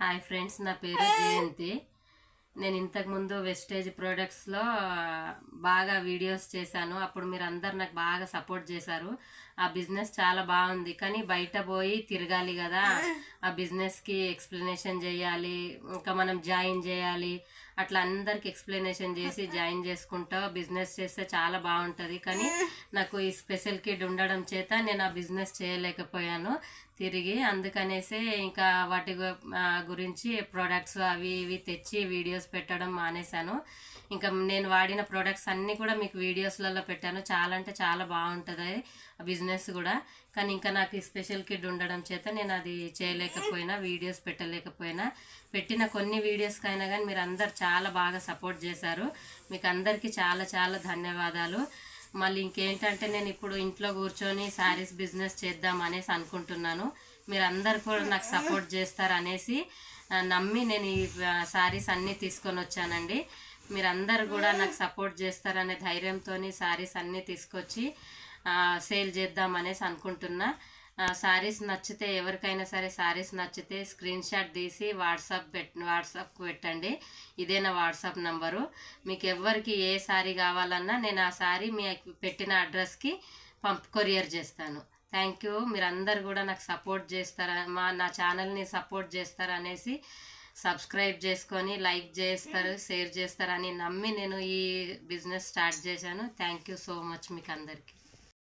Hi friends, నా పేరు జయంతి. నేను ఇంతకుముందు వెస్టేజ్ ప్రొడక్ట్స్లో బాగా వీడియోస్ చేశాను. అప్పుడు మీరు అందరు నాకు బాగా సపోర్ట్ చేశారు. ఆ బిజినెస్ చాలా బాగుంది, కానీ బయట పోయి తిరగాలి కదా, ఆ బిజినెస్కి ఎక్స్ప్లెనేషన్ చేయాలి, ఇంకా మనం జాయిన్ చేయాలి. అట్లా అందరికి ఎక్స్ప్లెనేషన్ చేసి జాయిన్ చేసుకుంటా బిజినెస్ చేస్తే చాలా బాగుంటుంది. కానీ నాకు ఈ స్పెషల్ కిడ్ ఉండడం చేత నేను ఆ బిజినెస్ చేయలేకపోయాను తిరిగి. అందుకనేసి ఇంకా వాటి గురించి ప్రొడక్ట్స్ అవి ఇవి తెచ్చి వీడియోస్ పెట్టడం మానేశాను. ఇంకా నేను వాడిన ప్రొడక్ట్స్ అన్నీ కూడా మీకు వీడియోస్లలో పెట్టాను. చాలా అంటే చాలా బాగుంటుంది ఆ బిజినెస్ కూడా. కానీ ఇంకా నాకు ఈ స్పెషల్ కిడ్ ఉండడం చేత నేను అది చేయలేకపోయినా, వీడియోస్ పెట్టలేకపోయినా. పెట్టిన కొన్ని వీడియోస్కైనా కానీ మీరు అందరు చాలా బాగా సపోర్ట్ చేశారు. మీకు అందరికీ చాలా చాలా ధన్యవాదాలు. మళ్ళీ ఇంకేంటంటే నేను ఇప్పుడు ఇంట్లో కూర్చొని శారీస్ బిజినెస్ చేద్దాం అనేసి అనుకుంటున్నాను. మీరు అందరు కూడా నాకు సపోర్ట్ చేస్తారనేసి నమ్మి నేను ఈ శారీస్ అన్నీ తీసుకొని వచ్చానండి. మీరందరూ కూడా నాకు సపోర్ట్ చేస్తారనే ధైర్యంతో శారీస్ అన్నీ తీసుకొచ్చి సేల్ చేద్దాం అనేసి అనుకుంటున్నా. శారీస్ నచ్చితే, ఎవరికైనా సరే శారీస్ నచ్చితే స్క్రీన్ షాట్ తీసి వాట్సాప్కి పెట్టండి. ఇదే నా వాట్సాప్ నంబరు. మీకు ఎవరికి ఏ శారీ కావాలన్నా నేను ఆ శారీ మీ పెట్టిన అడ్రస్కి కొరియర్ చేస్తాను. Thank you. మీరందరూ కూడా నాకు సపోర్ట్ చేస్తారా, నా ఛానల్ని సపోర్ట్ చేస్తారనేసి సబ్స్క్రైబ్ చేసుకొని లైక్ చేస్తారు, షేర్ చేస్తారని నమ్మి నేను ఈ బిజినెస్ స్టార్ట్ చేశాను. థ్యాంక్ యూ సో మచ్ మీకు అందరికీ.